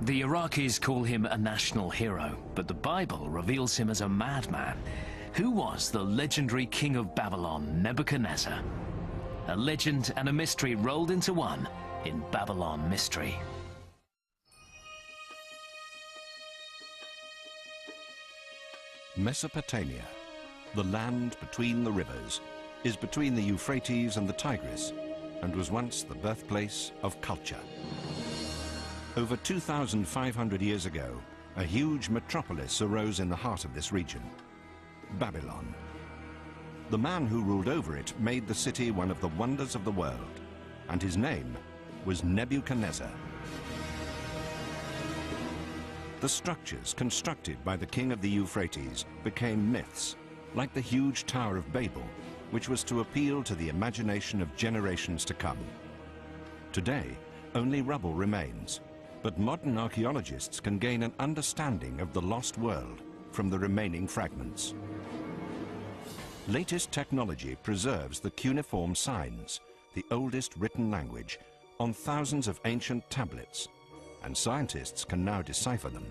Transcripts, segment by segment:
The Iraqis call him a national hero, but the Bible reveals him as a madman. Who was the legendary king of Babylon, Nebuchadnezzar? A legend and a mystery rolled into one in Babylon Mystery. Mesopotamia, the land between the rivers, is between the Euphrates and the Tigris, and was once the birthplace of culture. Over 2,500 years ago, a huge metropolis arose in the heart of this region, Babylon. The man who ruled over it made the city one of the wonders of the world, and his name was Nebuchadnezzar. The structures constructed by the king of the Euphrates became myths, like the huge Tower of Babel, which was to appeal to the imagination of generations to come. Today, only rubble remains, but modern archaeologists can gain an understanding of the lost world from the remaining fragments. Latest technology preserves the cuneiform signs, the oldest written language, on thousands of ancient tablets, and scientists can now decipher them.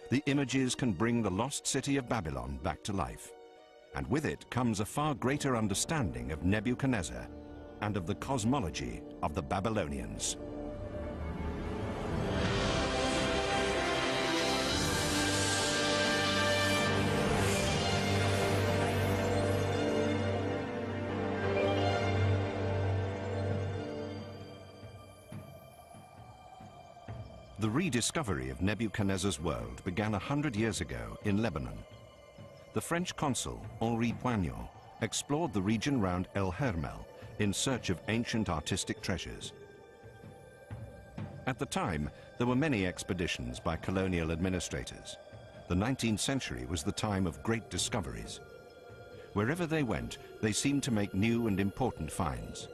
The images can bring the lost city of Babylon back to life, and with it comes a far greater understanding of Nebuchadnezzar and of the cosmology of the Babylonians. The rediscovery of Nebuchadnezzar's world began 100 years ago in Lebanon. The French consul, Henri Poignot, explored the region round El Hermel in search of ancient artistic treasures. At the time, there were many expeditions by colonial administrators. The 19th century was the time of great discoveries. Wherever they went, they seemed to make new and important finds.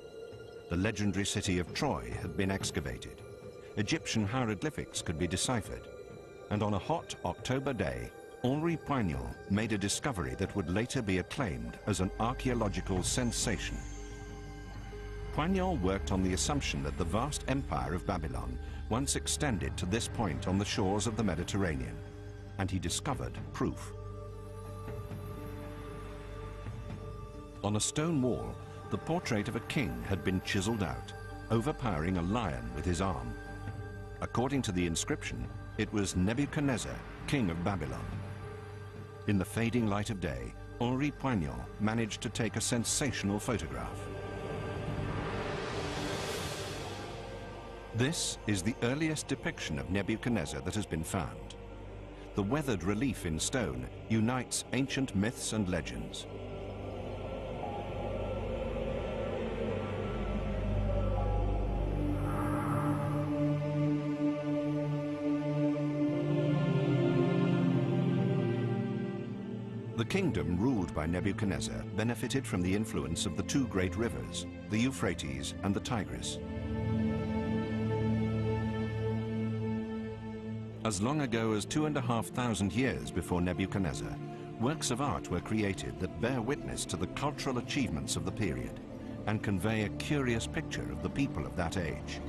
The legendary city of Troy had been excavated. Egyptian hieroglyphics could be deciphered, and on a hot October day, Henri Poignot made a discovery that would later be acclaimed as an archaeological sensation. Poignot worked on the assumption that the vast empire of Babylon once extended to this point on the shores of the Mediterranean, and he discovered proof. On a stone wall, the portrait of a king had been chiseled out, overpowering a lion with his arm. According to the inscription, it was Nebuchadnezzar, king of Babylon. In the fading light of day, Henri Poignot managed to take a sensational photograph. This is the earliest depiction of Nebuchadnezzar that has been found. The weathered relief in stone unites ancient myths and legends. The kingdom ruled by Nebuchadnezzar benefited from the influence of the two great rivers, the Euphrates and the Tigris. As long ago as 2,500 years before Nebuchadnezzar, works of art were created that bear witness to the cultural achievements of the period and convey a curious picture of the people of that age.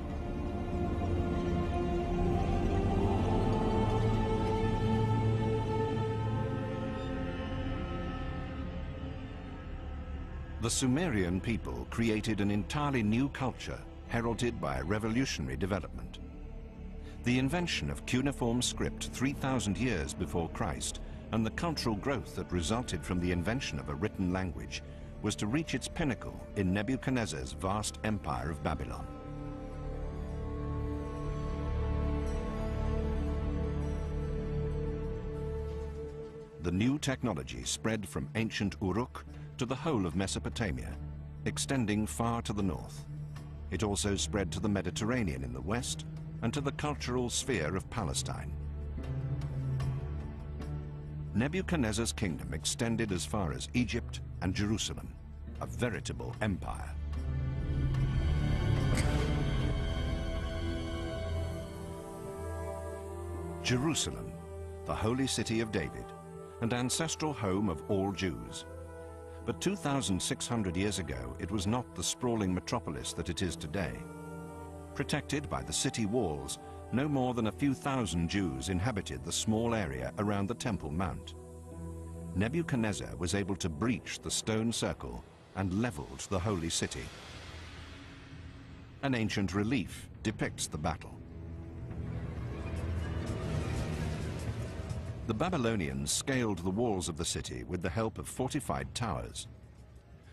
The Sumerian people created an entirely new culture heralded by a revolutionary development. The invention of cuneiform script 3,000 years before Christ and the cultural growth that resulted from the invention of a written language was to reach its pinnacle in Nebuchadnezzar's vast empire of Babylon. The new technology spread from ancient Uruk to the whole of Mesopotamia, extending far to the north. It also spread to the Mediterranean in the west and to the cultural sphere of Palestine. Nebuchadnezzar's kingdom extended as far as Egypt and Jerusalem, a veritable empire. Jerusalem, the holy city of David, and ancestral home of all Jews. But 2,600 years ago, it was not the sprawling metropolis that it is today. Protected by the city walls, no more than a few thousand Jews inhabited the small area around the Temple Mount. Nebuchadnezzar was able to breach the stone circle and leveled the holy city. An ancient relief depicts the battle. The Babylonians scaled the walls of the city with the help of fortified towers.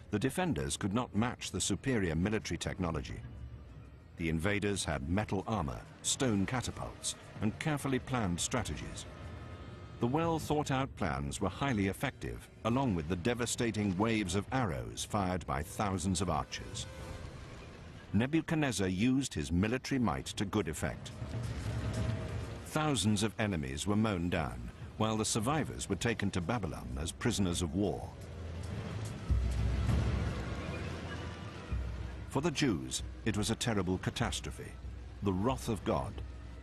The defenders could not match the superior military technology. The invaders had metal armor, stone catapults, and carefully planned strategies. The well-thought-out plans were highly effective, along with the devastating waves of arrows fired by thousands of archers. Nebuchadnezzar used his military might to good effect. Thousands of enemies were mown down, while the survivors were taken to Babylon as prisoners of war. For the Jews, it was a terrible catastrophe, the wrath of God,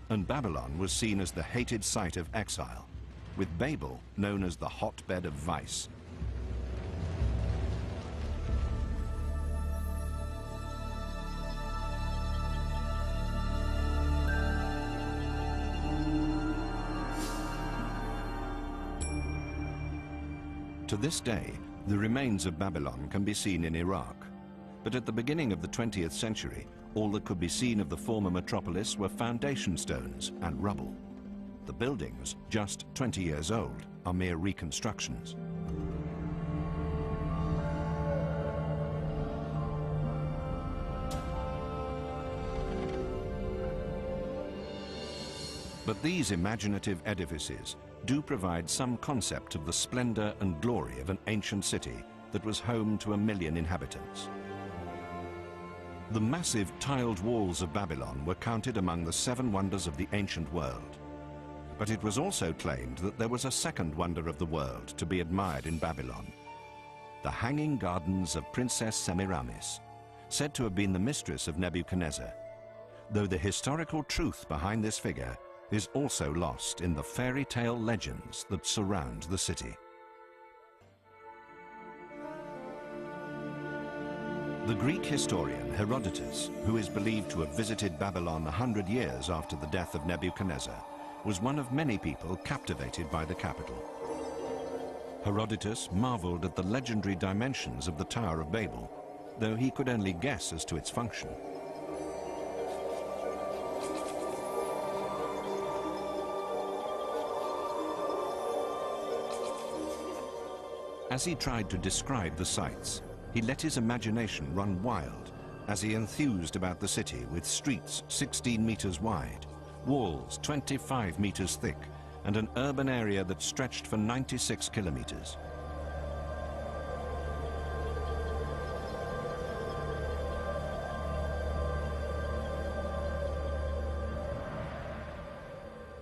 and Babylon was seen as the hated site of exile, with Babel known as the hotbed of vice. To this day, the remains of Babylon can be seen in Iraq. But at the beginning of the 20th century, all that could be seen of the former metropolis were foundation stones and rubble. The buildings, just 20 years old, are mere reconstructions. But these imaginative edifices do provide some concept of the splendor and glory of an ancient city that was home to 1 million inhabitants. The massive tiled walls of Babylon were counted among the 7 wonders of the ancient world. But it was also claimed that there was a second wonder of the world to be admired in Babylon: the hanging gardens of Princess Semiramis, said to have been the mistress of Nebuchadnezzar, though the historical truth behind this figure is also lost in the fairy tale legends that surround the city. The Greek historian Herodotus, who is believed to have visited Babylon 100 years after the death of Nebuchadnezzar, was one of many people captivated by the capital. Herodotus marveled at the legendary dimensions of the Tower of Babel, though he could only guess as to its function. As he tried to describe the sights, he let his imagination run wild as he enthused about the city with streets 16 meters wide, walls 25 meters thick, and an urban area that stretched for 96 kilometers.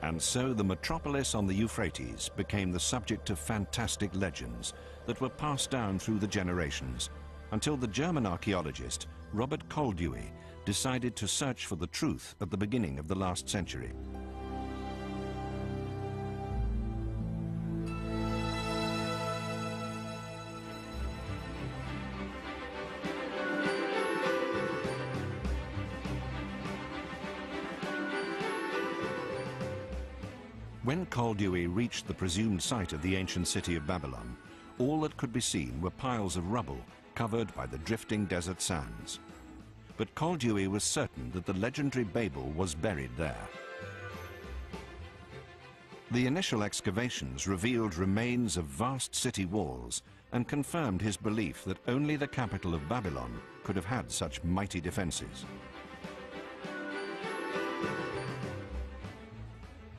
And so the metropolis on the Euphrates became the subject of fantastic legends that were passed down through the generations until the German archaeologist Robert Koldewey decided to search for the truth at the beginning of the last century. When Koldewey reached the presumed site of the ancient city of Babylon, all that could be seen were piles of rubble covered by the drifting desert sands. But Koldewey was certain that the legendary Babel was buried there. The initial excavations revealed remains of vast city walls and confirmed his belief that only the capital of Babylon could have had such mighty defenses.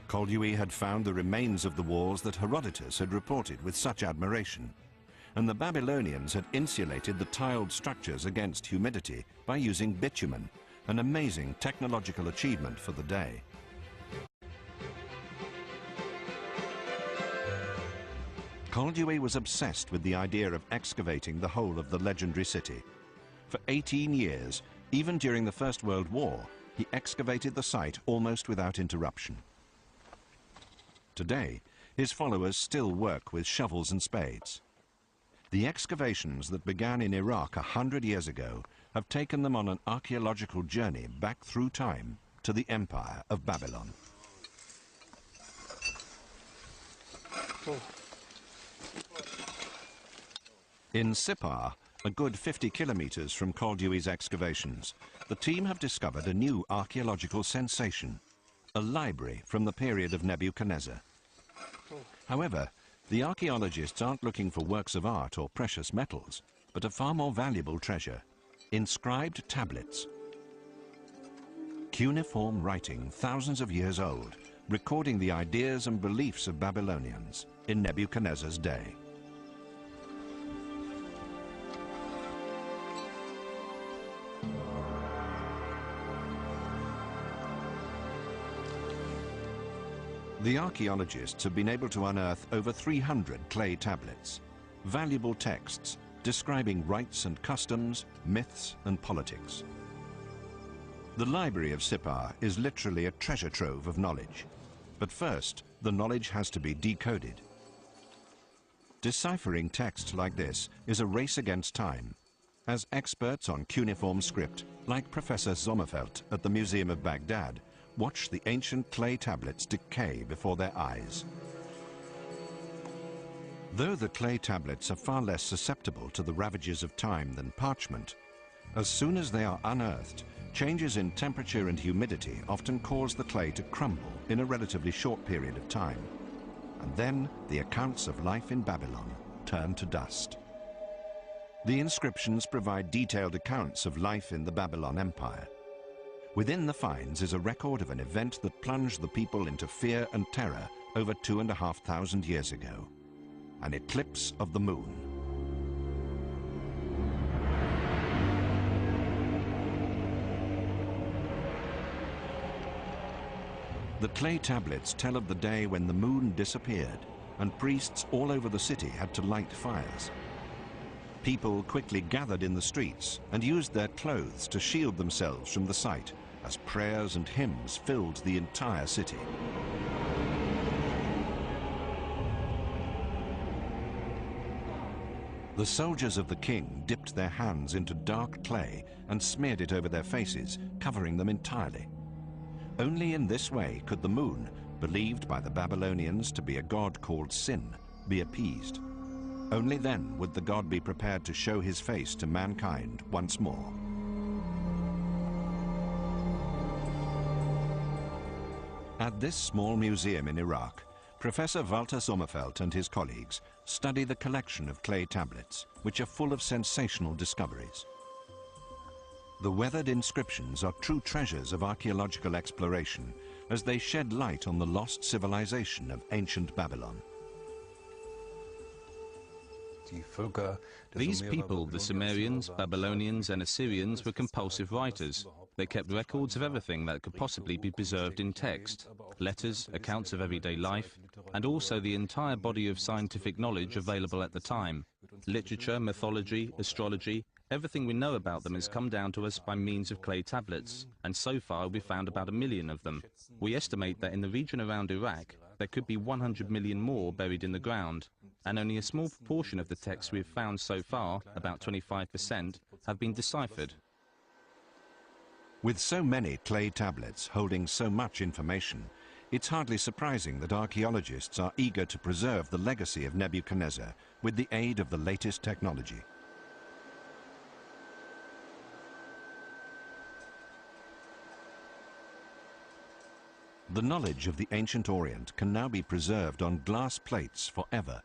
Koldewey had found the remains of the walls that Herodotus had reported with such admiration, and the Babylonians had insulated the tiled structures against humidity by using bitumen, an amazing technological achievement for the day. Koldewey was obsessed with the idea of excavating the whole of the legendary city. For 18 years, even during the First World War, he excavated the site almost without interruption. Today, his followers still work with shovels and spades. The excavations that began in Iraq 100 years ago have taken them on an archaeological journey back through time to the Empire of Babylon. In Sippar, a good 50 kilometers from Koldewey's excavations, the team have discovered a new archaeological sensation, a library from the period of Nebuchadnezzar. However, the archaeologists aren't looking for works of art or precious metals, but a far more valuable treasure, inscribed tablets. Cuneiform writing thousands of years old, recording the ideas and beliefs of Babylonians in Nebuchadnezzar's day. The archaeologists have been able to unearth over 300 clay tablets, valuable texts describing rites and customs, myths and politics. The library of Sippar is literally a treasure trove of knowledge. But first, the knowledge has to be decoded. Deciphering text like this is a race against time, as experts on cuneiform script, like Professor Sommerfeld at the Museum of Baghdad, watch the ancient clay tablets decay before their eyes. Though the clay tablets are far less susceptible to the ravages of time than parchment, as soon as they are unearthed, changes in temperature and humidity often cause the clay to crumble in a relatively short period of time. And then the accounts of life in Babylon turn to dust. The inscriptions provide detailed accounts of life in the Babylon Empire. Within the finds is a record of an event that plunged the people into fear and terror over 2,500 years ago, an eclipse of the moon. The clay tablets tell of the day when the moon disappeared and priests all over the city had to light fires. People quickly gathered in the streets and used their clothes to shield themselves from the sight as prayers and hymns filled the entire city. The soldiers of the king dipped their hands into dark clay and smeared it over their faces, covering them entirely. Only in this way could the moon, believed by the Babylonians to be a god called Sin, be appeased. Only then would the god be prepared to show his face to mankind once more. At this small museum in Iraq, Professor Walter Sommerfeld and his colleagues study the collection of clay tablets, which are full of sensational discoveries. The weathered inscriptions are true treasures of archaeological exploration as they shed light on the lost civilization of ancient Babylon. These people, the Sumerians, Babylonians and Assyrians, were compulsive writers. They kept records of everything that could possibly be preserved in text, letters, accounts of everyday life, and also the entire body of scientific knowledge available at the time. Literature, mythology, astrology, everything we know about them has come down to us by means of clay tablets, and so far we've found about 1 million of them. We estimate that in the region around Iraq, there could be 100 million more buried in the ground, and only a small proportion of the texts we've found so far, about 25%, have been deciphered. With so many clay tablets holding so much information, it's hardly surprising that archaeologists are eager to preserve the legacy of Nebuchadnezzar with the aid of the latest technology. The knowledge of the ancient Orient can now be preserved on glass plates forever.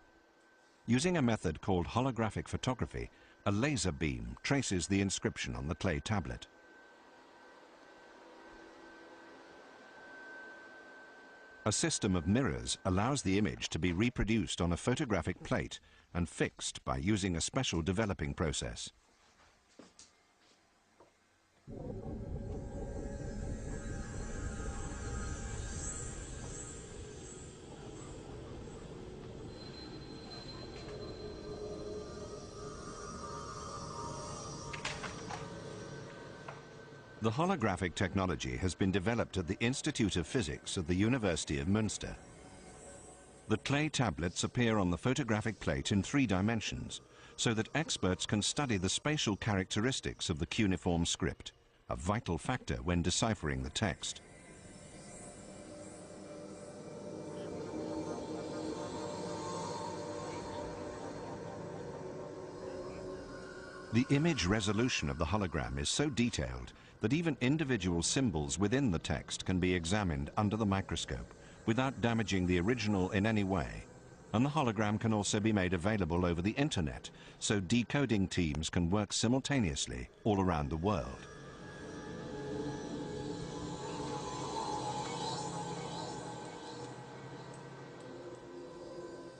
Using a method called holographic photography, a laser beam traces the inscription on the clay tablet. A system of mirrors allows the image to be reproduced on a photographic plate and fixed by using a special developing process. The holographic technology has been developed at the Institute of Physics at the University of Münster. The clay tablets appear on the photographic plate in 3 dimensions, so that experts can study the spatial characteristics of the cuneiform script, a vital factor when deciphering the text. The image resolution of the hologram is so detailed that even individual symbols within the text can be examined under the microscope without damaging the original in any way. And the hologram can also be made available over the internet, so decoding teams can work simultaneously all around the world.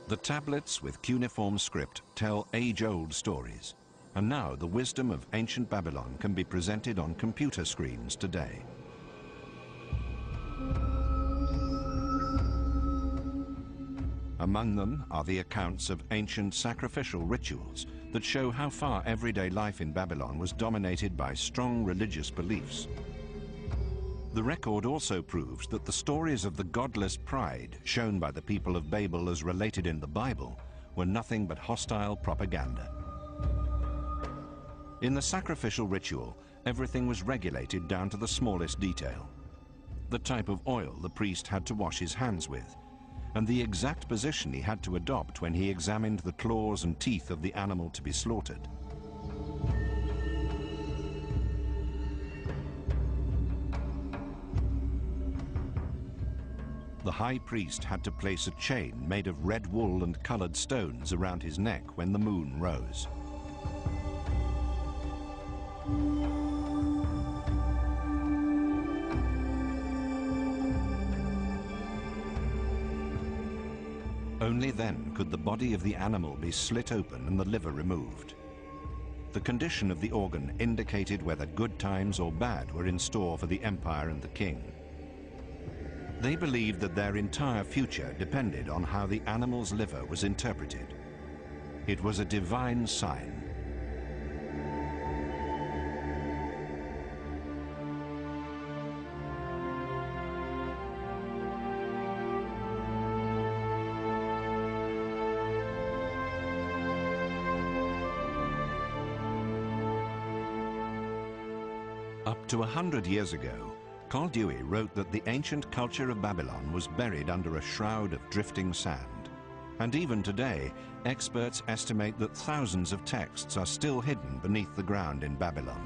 The tablets with cuneiform script tell age-old stories, and now the wisdom of ancient Babylon can be presented on computer screens today. Among them are the accounts of ancient sacrificial rituals that show how far everyday life in Babylon was dominated by strong religious beliefs. The record also proves that the stories of the godless pride shown by the people of Babel as related in the Bible were nothing but hostile propaganda. In the sacrificial ritual, everything was regulated down to the smallest detail. The type of oil the priest had to wash his hands with, and the exact position he had to adopt when he examined the claws and teeth of the animal to be slaughtered. The high priest had to place a chain made of red wool and colored stones around his neck when the moon rose. Only then could the body of the animal be slit open and the liver removed. The condition of the organ indicated whether good times or bad were in store for the empire and the king. They believed that their entire future depended on how the animal's liver was interpreted. It was a divine sign. Up to 100 years ago, Koldewey wrote that the ancient culture of Babylon was buried under a shroud of drifting sand. And even today, experts estimate that thousands of texts are still hidden beneath the ground in Babylon.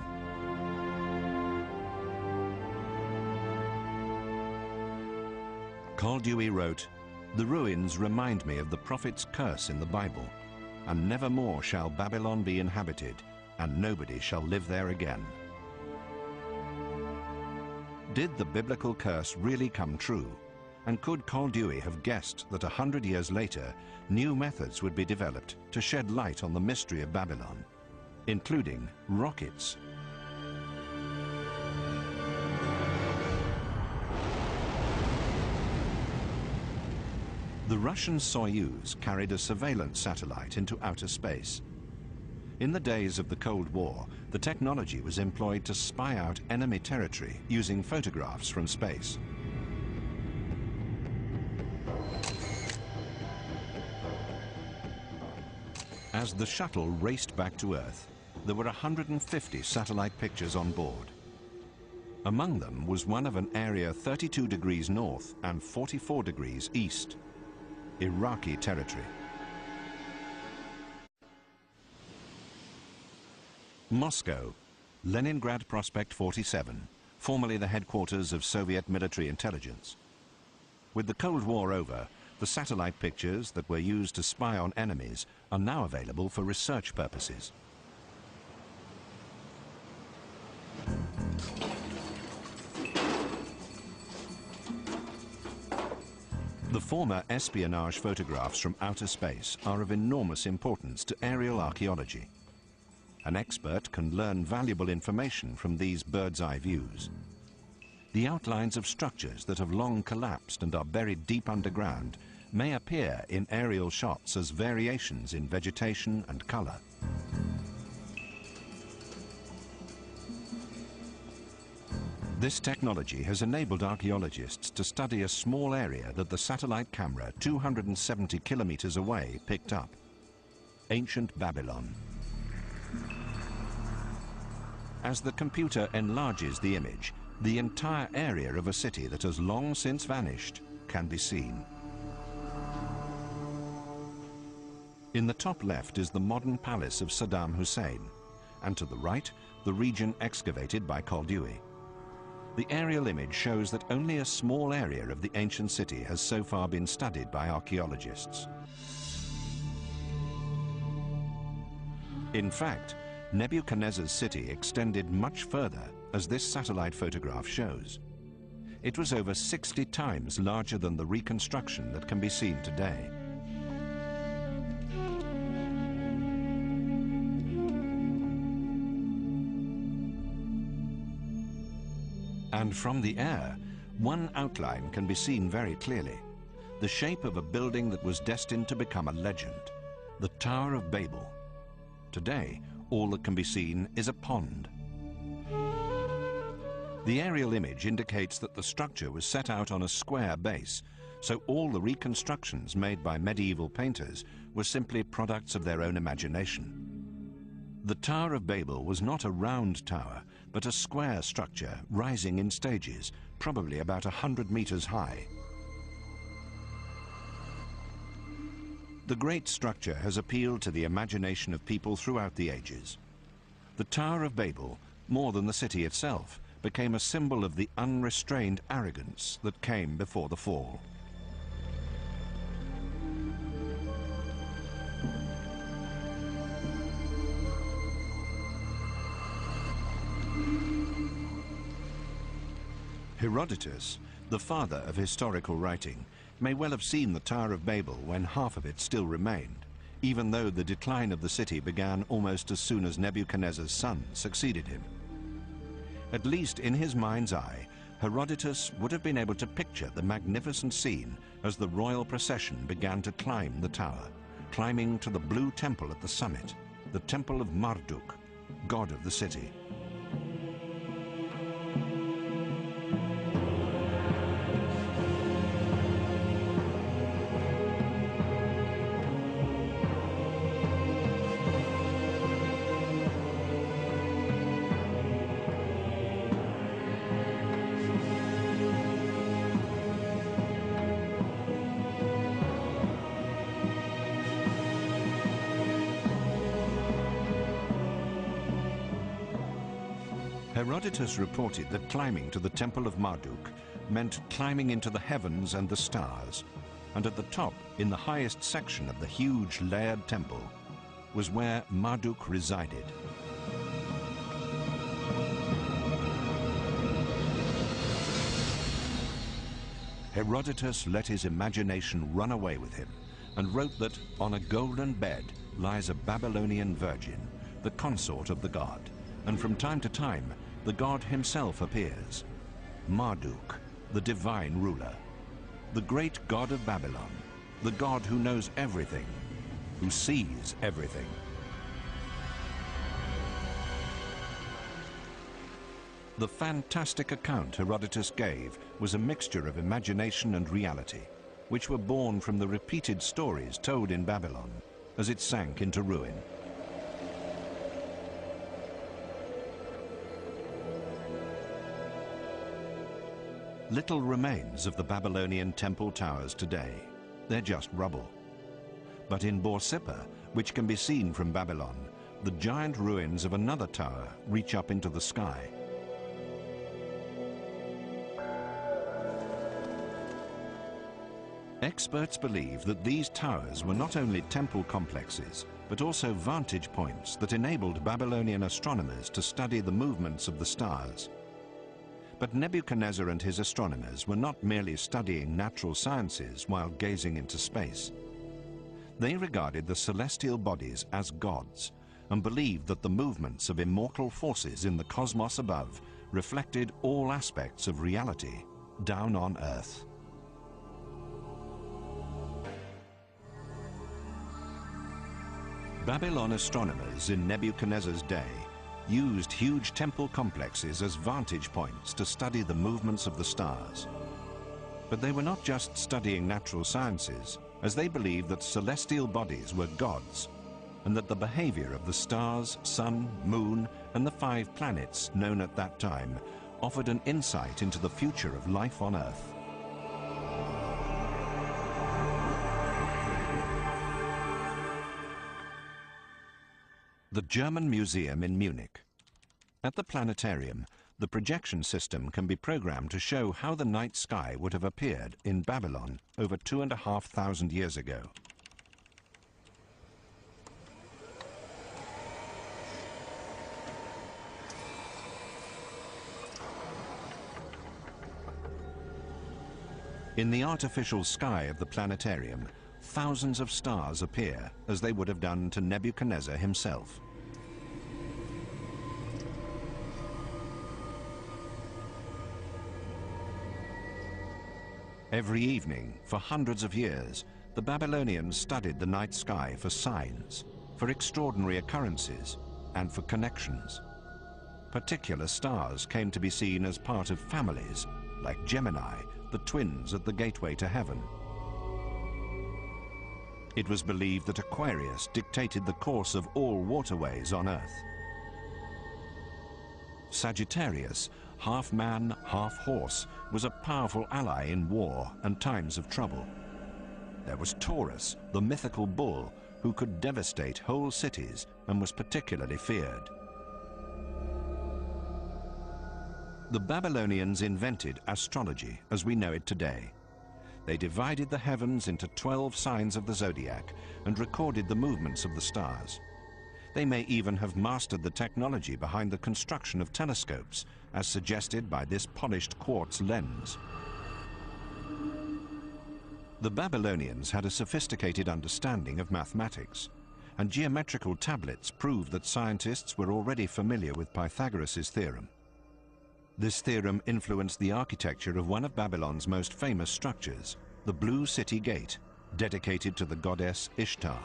Koldewey wrote, "The ruins remind me of the prophet's curse in the Bible, and never more shall Babylon be inhabited, and nobody shall live there again." Did the biblical curse really come true? And could Koldewey have guessed that 100 years later, new methods would be developed to shed light on the mystery of Babylon, including rockets? The Russian Soyuz carried a surveillance satellite into outer space. In the days of the Cold War, the technology was employed to spy out enemy territory using photographs from space. As the shuttle raced back to Earth, there were 150 satellite pictures on board. Among them was one of an area 32 degrees north and 44 degrees east, Iraqi territory. Moscow, Leningrad Prospect 47, formerly the headquarters of Soviet military intelligence. With the Cold War over, the satellite pictures that were used to spy on enemies are now available for research purposes. The former espionage photographs from outer space are of enormous importance to aerial archaeology. An expert can learn valuable information from these bird's-eye views. The outlines of structures that have long collapsed and are buried deep underground may appear in aerial shots as variations in vegetation and color. This technology has enabled archaeologists to study a small area that the satellite camera 270 kilometers away picked up: ancient Babylon. As the computer enlarges the image, the entire area of a city that has long since vanished can be seen. In the top left is the modern palace of Saddam Hussein, and to the right, the region excavated by Koldewey. The aerial image shows that only a small area of the ancient city has so far been studied by archaeologists. In fact, Nebuchadnezzar's city extended much further, as this satellite photograph shows. It was over 60 times larger than the reconstruction that can be seen today. And from the air, one outline can be seen very clearly: the shape of a building that was destined to become a legend, the Tower of Babel. Today, all that can be seen is a pond. The aerial image indicates that the structure was set out on a square base, so all the reconstructions made by medieval painters were simply products of their own imagination. The Tower of Babel was not a round tower, but a square structure rising in stages, probably about 100 meters high. The great structure has appealed to the imagination of people throughout the ages. The Tower of Babel, more than the city itself, became a symbol of the unrestrained arrogance that came before the fall. Herodotus, the father of historical writing, may well have seen the Tower of Babel when half of it still remained, even though the decline of the city began almost as soon as Nebuchadnezzar's son succeeded him. At least in his mind's eye, Herodotus would have been able to picture the magnificent scene as the royal procession began to climb the tower, climbing to the blue temple at the summit, the temple of Marduk, god of the city. Herodotus reported that climbing to the Temple of Marduk meant climbing into the heavens and the stars, and at the top, in the highest section of the huge layered temple, was where Marduk resided. Herodotus let his imagination run away with him and wrote that on a golden bed lies a Babylonian virgin, the consort of the god, and from time to time the god himself appears, Marduk, the divine ruler, the great god of Babylon, the god who knows everything, who sees everything. The fantastic account Herodotus gave was a mixture of imagination and reality, which were born from the repeated stories told in Babylon as it sank into ruin. Little remains of the Babylonian temple towers today. They're just rubble. But in Borsippa, which can be seen from Babylon, the giant ruins of another tower reach up into the sky. Experts believe that these towers were not only temple complexes, but also vantage points that enabled Babylonian astronomers to study the movements of the stars. But Nebuchadnezzar and his astronomers were not merely studying natural sciences while gazing into space. They regarded the celestial bodies as gods and believed that the movements of immortal forces in the cosmos above reflected all aspects of reality down on Earth. Babylon astronomers in Nebuchadnezzar's day used huge temple complexes as vantage points to study the movements of the stars. But they were not just studying natural sciences, as they believed that celestial bodies were gods, and that the behavior of the stars, sun, moon, and the 5 planets known at that time offered an insight into the future of life on Earth. The German Museum in Munich. At the planetarium, the projection system can be programmed to show how the night sky would have appeared in Babylon over 2,500 years ago. In the artificial sky of the planetarium, thousands of stars appear, as they would have done to Nebuchadnezzar himself. Every evening, for hundreds of years, the Babylonians studied the night sky for signs, for extraordinary occurrences, and for connections. Particular stars came to be seen as part of families, like Gemini, the twins at the gateway to heaven. It was believed that Aquarius dictated the course of all waterways on Earth. Sagittarius, half man, half horse, was a powerful ally in war and times of trouble. There was Taurus, the mythical bull, who could devastate whole cities and was particularly feared. The Babylonians invented astrology as we know it today. They divided the heavens into 12 signs of the zodiac and recorded the movements of the stars. They may even have mastered the technology behind the construction of telescopes, as suggested by this polished quartz lens. The Babylonians had a sophisticated understanding of mathematics, and geometrical tablets prove that scientists were already familiar with Pythagoras' theorem. This theorem influenced the architecture of one of Babylon's most famous structures, the Blue City Gate, dedicated to the goddess Ishtar.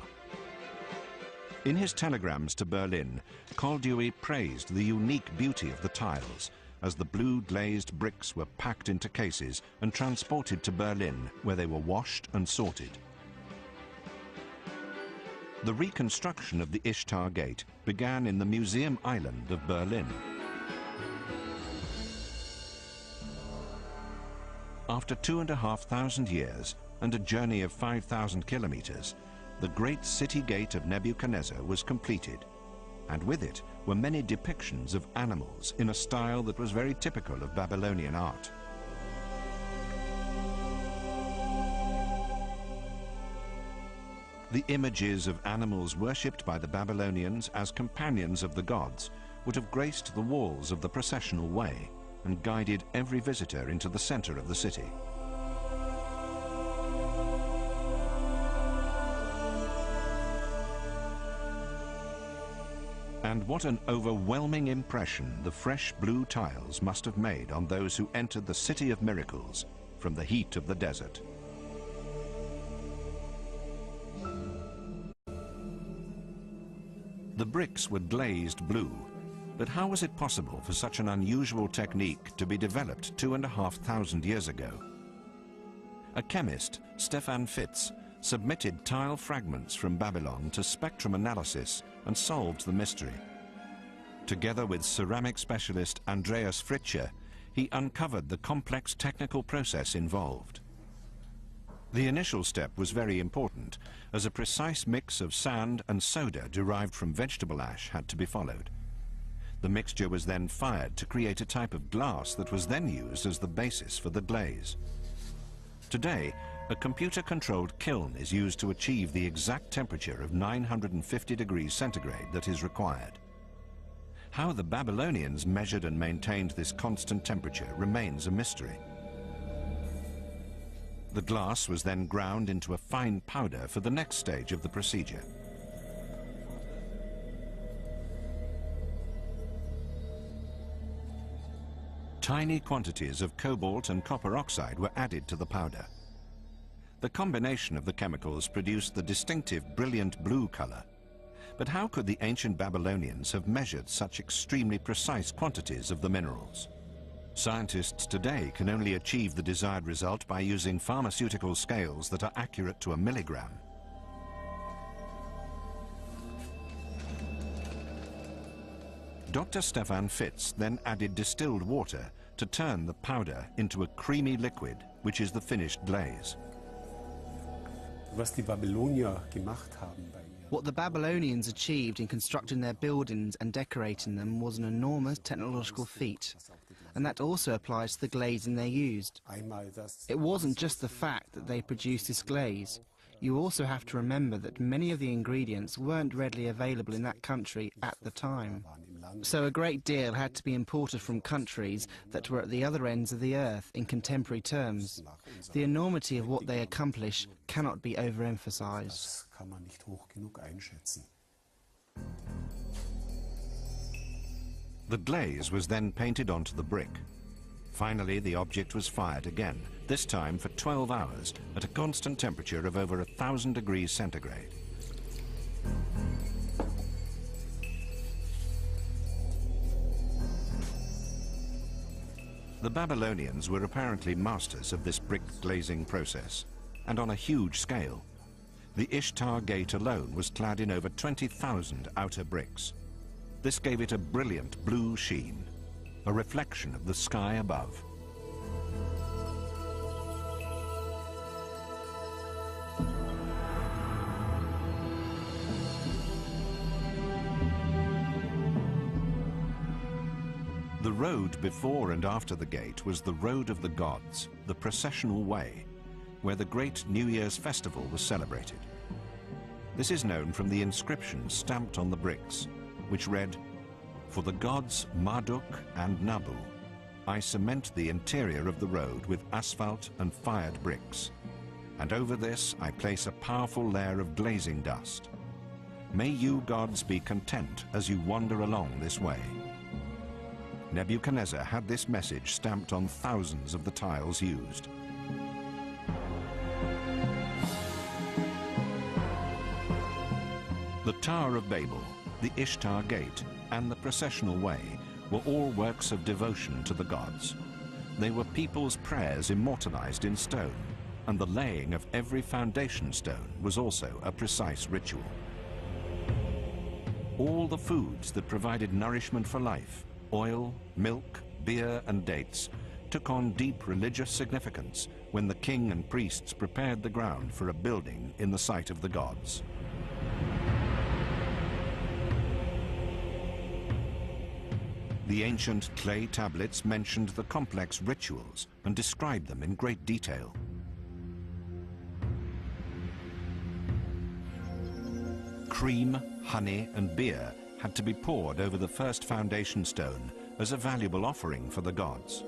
In his telegrams to Berlin, Koldewey praised the unique beauty of the tiles as the blue glazed bricks were packed into cases and transported to Berlin, where they were washed and sorted. The reconstruction of the Ishtar Gate began in the Museum Island of Berlin. After 2,500 years and a journey of 5,000 kilometers, the great city gate of Nebuchadnezzar was completed, and with it were many depictions of animals in a style that was very typical of Babylonian art. The images of animals worshipped by the Babylonians as companions of the gods would have graced the walls of the processional way and guided every visitor into the center of the city. And what an overwhelming impression the fresh blue tiles must have made on those who entered the City of Miracles from the heat of the desert. The bricks were glazed blue, but how was it possible for such an unusual technique to be developed 2,500 years ago? A chemist, Stefan Fitz, submitted tile fragments from Babylon to spectrum analysis and solved the mystery. Together with ceramic specialist Andreas Fritscher, he uncovered the complex technical process involved. The initial step was very important, as a precise mix of sand and soda derived from vegetable ash had to be followed. The mixture was then fired to create a type of glass that was then used as the basis for the glaze. Today, a computer-controlled kiln is used to achieve the exact temperature of 950 degrees centigrade that is required. How the Babylonians measured and maintained this constant temperature remains a mystery. The glass was then ground into a fine powder for the next stage of the procedure. Tiny quantities of cobalt and copper oxide were added to the powder. The combination of the chemicals produced the distinctive brilliant blue color. But how could the ancient Babylonians have measured such extremely precise quantities of the minerals? Scientists today can only achieve the desired result by using pharmaceutical scales that are accurate to a milligram. Dr. Stefan Fitz then added distilled water to turn the powder into a creamy liquid, which is the finished glaze. Was die Babylonier gemacht haben bei What the Babylonians achieved in constructing their buildings and decorating them was an enormous technological feat, and that also applies to the glazing they used. It wasn't just the fact that they produced this glaze. You also have to remember that many of the ingredients weren't readily available in that country at the time. So a great deal had to be imported from countries that were at the other ends of the earth in contemporary terms. The enormity of what they accomplish cannot be overemphasized. The glaze was then painted onto the brick. Finally, the object was fired again, this time for 12 hours at a constant temperature of over 1,000 degrees centigrade. The Babylonians were apparently masters of this brick glazing process, and on a huge scale. The Ishtar Gate alone was clad in over 20,000 outer bricks. This gave it a brilliant blue sheen, a reflection of the sky above. The road before and after the gate was the Road of the Gods, the processional way, where the great New Year's festival was celebrated. This is known from the inscription stamped on the bricks, which read, "For the gods Marduk and Nabu, I cement the interior of the road with asphalt and fired bricks, and over this I place a powerful layer of glazing dust. May you gods be content as you wander along this way." Nebuchadnezzar had this message stamped on thousands of the tiles used. The Tower of Babel, the Ishtar Gate, and the processional way were all works of devotion to the gods. They were people's prayers immortalized in stone, and the laying of every foundation stone was also a precise ritual. All the foods that provided nourishment for life, oil, milk, beer, and dates, took on deep religious significance when the king and priests prepared the ground for a building in the sight of the gods. The ancient clay tablets mentioned the complex rituals and described them in great detail. Cream, honey, and beer had to be poured over the first foundation stone as a valuable offering for the gods.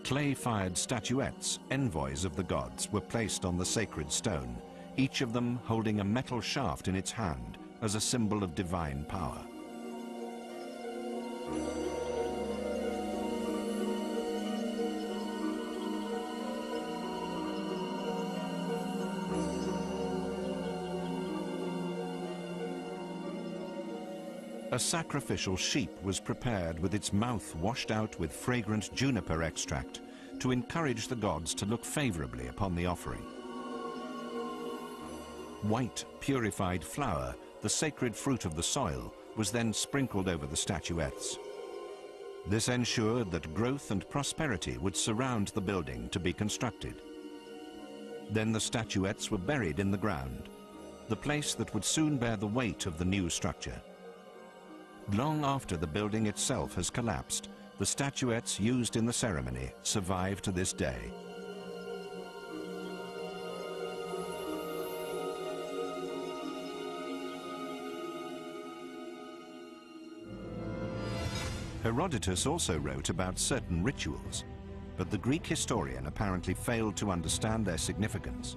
Clay-fired statuettes, envoys of the gods, were placed on the sacred stone, each of them holding a metal shaft in its hand as a symbol of divine power. A sacrificial sheep was prepared with its mouth washed out with fragrant juniper extract to encourage the gods to look favorably upon the offering. White, purified flour, the sacred fruit of the soil, was then sprinkled over the statuettes. This ensured that growth and prosperity would surround the building to be constructed. Then the statuettes were buried in the ground, the place that would soon bear the weight of the new structure. Long after the building itself has collapsed, the statuettes used in the ceremony survive to this day. Herodotus also wrote about certain rituals, but the Greek historian apparently failed to understand their significance.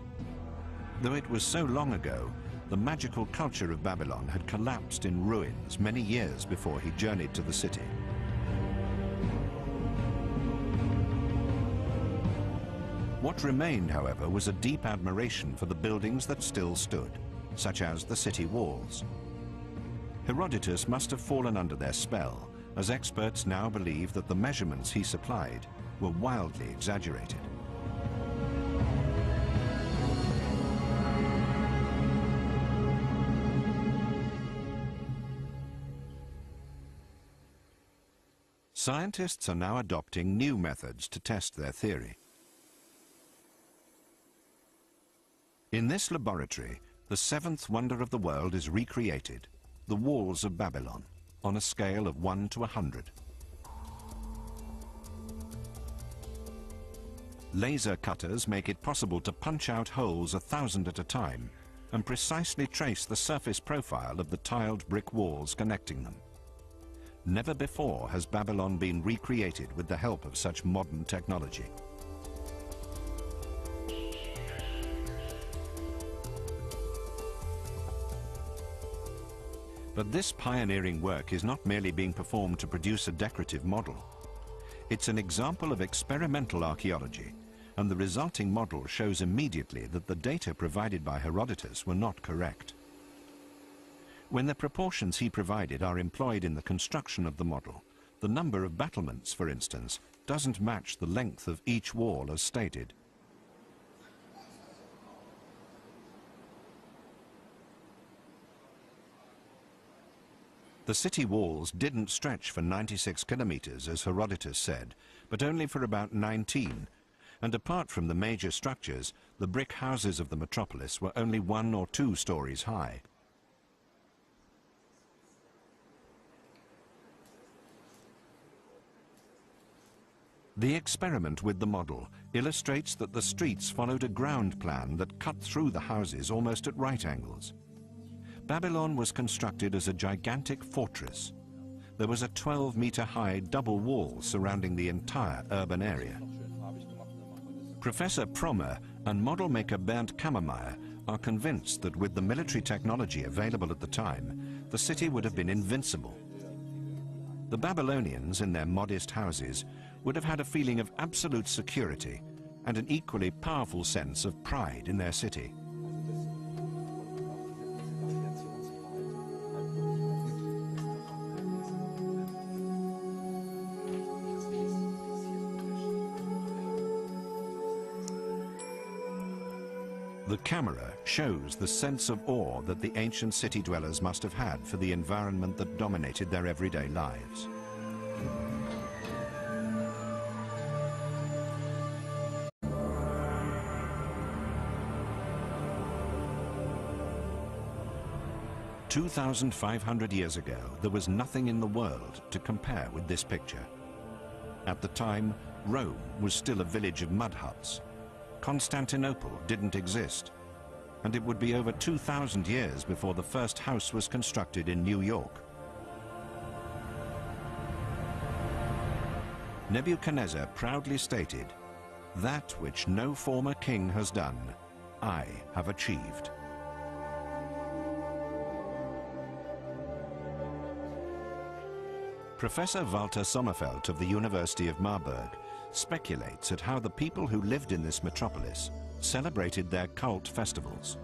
Though it was so long ago, the magical culture of Babylon had collapsed in ruins many years before he journeyed to the city. What remained, however, was a deep admiration for the buildings that still stood, such as the city walls. Herodotus must have fallen under their spell, as experts now believe that the measurements he supplied were wildly exaggerated. Scientists are now adopting new methods to test their theory. In this laboratory, the seventh wonder of the world is recreated, the walls of Babylon, on a scale of 1 to 100. Laser cutters make it possible to punch out holes 1,000 at a time and precisely trace the surface profile of the tiled brick walls connecting them. Never before has Babylon been recreated with the help of such modern technology. But this pioneering work is not merely being performed to produce a decorative model. It's an example of experimental archaeology, and the resulting model shows immediately that the data provided by Herodotus were not correct. When the proportions he provided are employed in the construction of the model, the number of battlements, for instance, doesn't match the length of each wall as stated. The city walls didn't stretch for 96 kilometers, as Herodotus said, but only for about 19, and apart from the major structures, the brick houses of the metropolis were only 1 or 2 stories high. The experiment with the model illustrates that the streets followed a ground plan that cut through the houses almost at right angles. Babylon was constructed as a gigantic fortress. There was a 12-meter-high double wall surrounding the entire urban area. Professor Prommer and model maker Bernd Kammermeier are convinced that with the military technology available at the time, the city would have been invincible. The Babylonians, in their modest houses, would have had a feeling of absolute security and an equally powerful sense of pride in their city. The camera shows the sense of awe that the ancient city dwellers must have had for the environment that dominated their everyday lives. "2,500 years ago, there was nothing in the world to compare with this picture. At the time, Rome was still a village of mud huts. Constantinople didn't exist, and it would be over 2,000 years before the first house was constructed in New York. Nebuchadnezzar proudly stated, "That which no former king has done, I have achieved." Professor Walter Sommerfeld of the University of Marburg speculates at how the people who lived in this metropolis celebrated their cult festivals.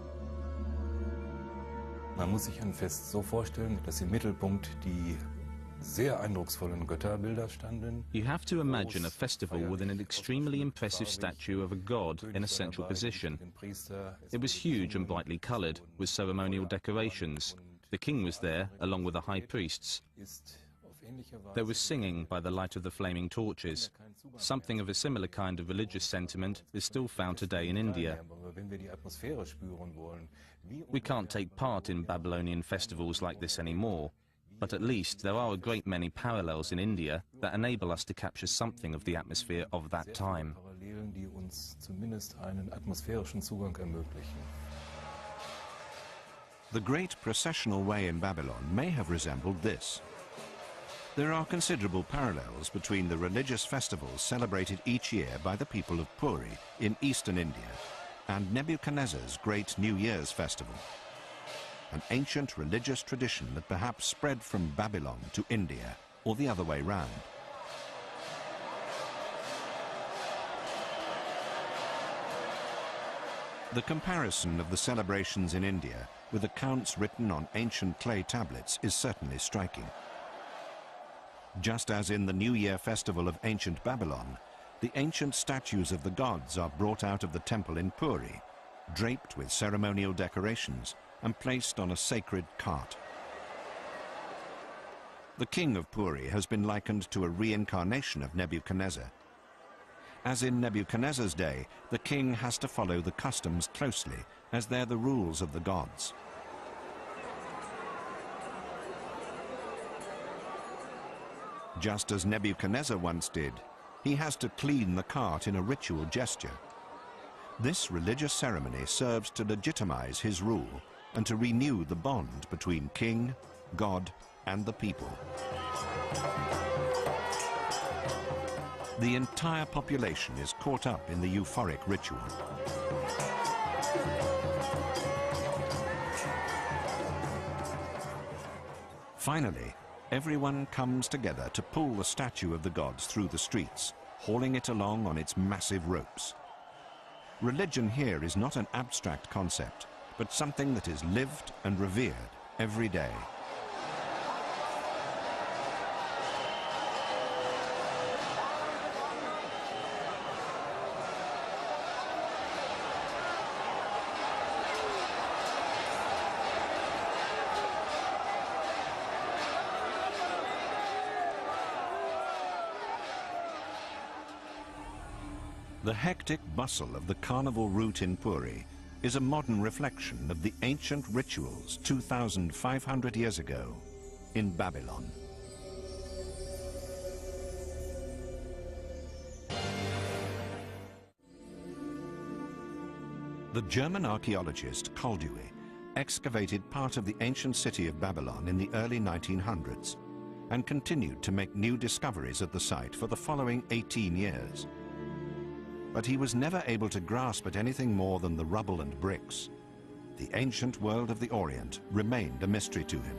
Man muss sich ein Fest so vorstellen, dass im Mittelpunkt die sehr eindrucksvollen Götterbilder standen. You have to imagine a festival with an extremely impressive statue of a god in a central position. It was huge and brightly colored, with ceremonial decorations. The king was there, along with the high priests. There was singing by the light of the flaming torches. Something of a similar kind of religious sentiment is still found today in India. We can't take part in Babylonian festivals like this anymore, but at least there are a great many parallels in India that enable us to capture something of the atmosphere of that time. The great processional way in Babylon may have resembled this. There are considerable parallels between the religious festivals celebrated each year by the people of Puri in eastern India and Nebuchadnezzar's Great New Year's Festival, an ancient religious tradition that perhaps spread from Babylon to India, or the other way round. The comparison of the celebrations in India with accounts written on ancient clay tablets is certainly striking. Just as in the New Year festival of ancient Babylon, the ancient statues of the gods are brought out of the temple in Puri, draped with ceremonial decorations and placed on a sacred cart. The king of Puri has been likened to a reincarnation of Nebuchadnezzar. As in Nebuchadnezzar's day, the king has to follow the customs closely, as they're the rules of the gods. Just as Nebuchadnezzar once did, he has to clean the cart in a ritual gesture. This religious ceremony serves to legitimize his rule and to renew the bond between king, God, and the people. The entire population is caught up in the euphoric ritual. Finally, everyone comes together to pull the statue of the gods through the streets, hauling it along on its massive ropes. Religion here is not an abstract concept, but something that is lived and revered every day. The hectic bustle of the carnival route in Puri is a modern reflection of the ancient rituals 2,500 years ago in Babylon. The German archaeologist Koldewey excavated part of the ancient city of Babylon in the early 1900s and continued to make new discoveries at the site for the following 18 years. But he was never able to grasp at anything more than the rubble and bricks. The ancient world of the Orient remained a mystery to him.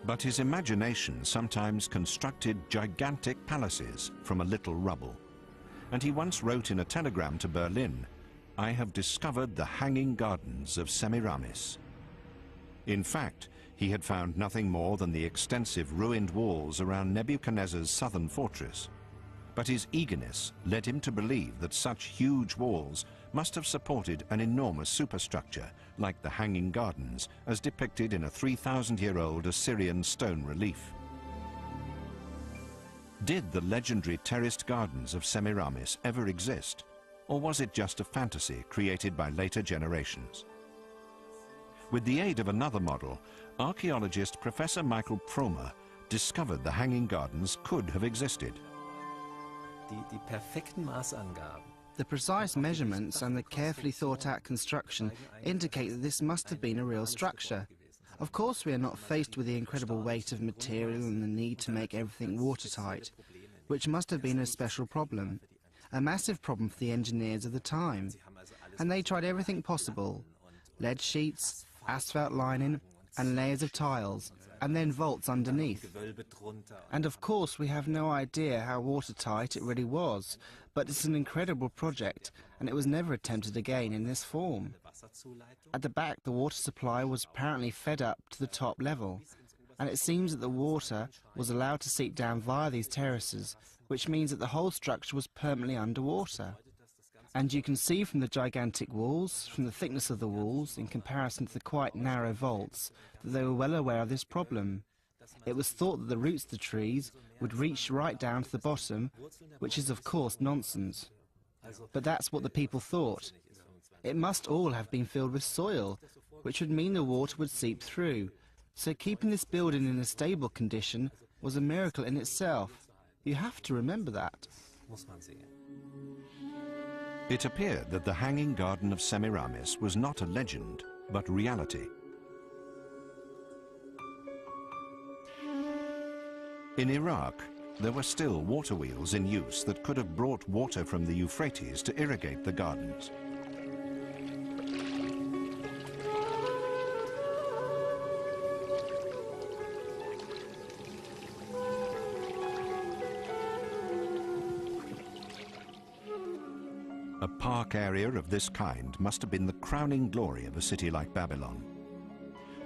But his imagination sometimes constructed gigantic palaces from a little rubble. And he once wrote in a telegram to Berlin, "I have discovered the hanging gardens of Semiramis." In fact, he had found nothing more than the extensive ruined walls around Nebuchadnezzar's southern fortress. But his eagerness led him to believe that such huge walls must have supported an enormous superstructure, like the Hanging Gardens, as depicted in a 3,000-year-old Assyrian stone relief. Did the legendary terraced gardens of Semiramis ever exist, or was it just a fantasy created by later generations? With the aid of another model, archaeologist Professor Michael Promer discovered the Hanging Gardens could have existed. The precise measurements and the carefully thought-out construction indicate that this must have been a real structure. Of course, we are not faced with the incredible weight of material and the need to make everything watertight, which must have been a special problem, a massive problem for the engineers of the time. And they tried everything possible: lead sheets, asphalt lining, and layers of tiles, and then vaults underneath. And of course we have no idea how watertight it really was, but it's an incredible project, and it was never attempted again in this form. At the back, the water supply was apparently fed up to the top level, and it seems that the water was allowed to seep down via these terraces, which means that the whole structure was permanently underwater. And you can see from the gigantic walls, from the thickness of the walls, in comparison to the quite narrow vaults, that they were well aware of this problem. It was thought that the roots of the trees would reach right down to the bottom, which is of course nonsense. But that's what the people thought. It must all have been filled with soil, which would mean the water would seep through. So keeping this building in a stable condition was a miracle in itself. You have to remember that. It appeared that the Hanging Garden of Semiramis was not a legend, but reality. In Iraq, there were still water wheels in use that could have brought water from the Euphrates to irrigate the gardens. A park area of this kind must have been the crowning glory of a city like Babylon.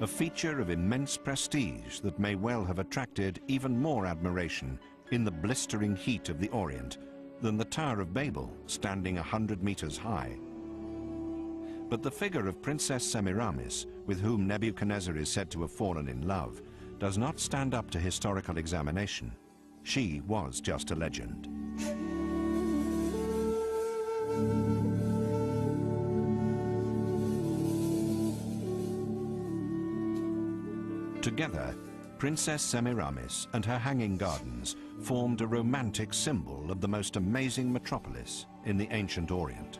A feature of immense prestige that may well have attracted even more admiration in the blistering heat of the Orient than the Tower of Babel, standing 100 meters high. But the figure of Princess Semiramis, with whom Nebuchadnezzar is said to have fallen in love, does not stand up to historical examination. She was just a legend. Together, Princess Semiramis and her hanging gardens formed a romantic symbol of the most amazing metropolis in the ancient Orient.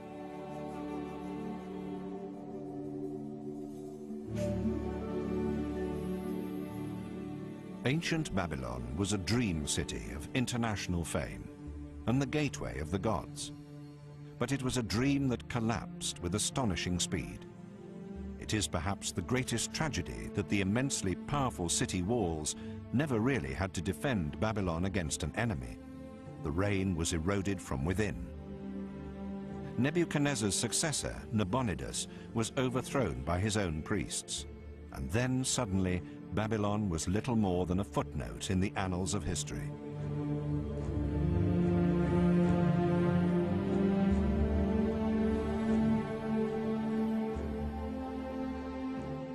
Ancient Babylon was a dream city of international fame and the gateway of the gods. But it was a dream that collapsed with astonishing speed. It is perhaps the greatest tragedy that the immensely powerful city walls never really had to defend Babylon against an enemy. The reign was eroded from within. Nebuchadnezzar's successor, Nabonidus, was overthrown by his own priests. And then suddenly, Babylon was little more than a footnote in the annals of history.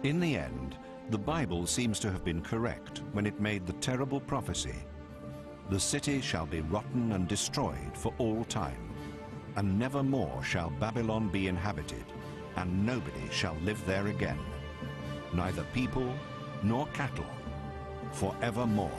In the end, the Bible seems to have been correct when it made the terrible prophecy, "The city shall be rotten and destroyed for all time, and never more shall Babylon be inhabited, and nobody shall live there again, neither people nor cattle, forevermore."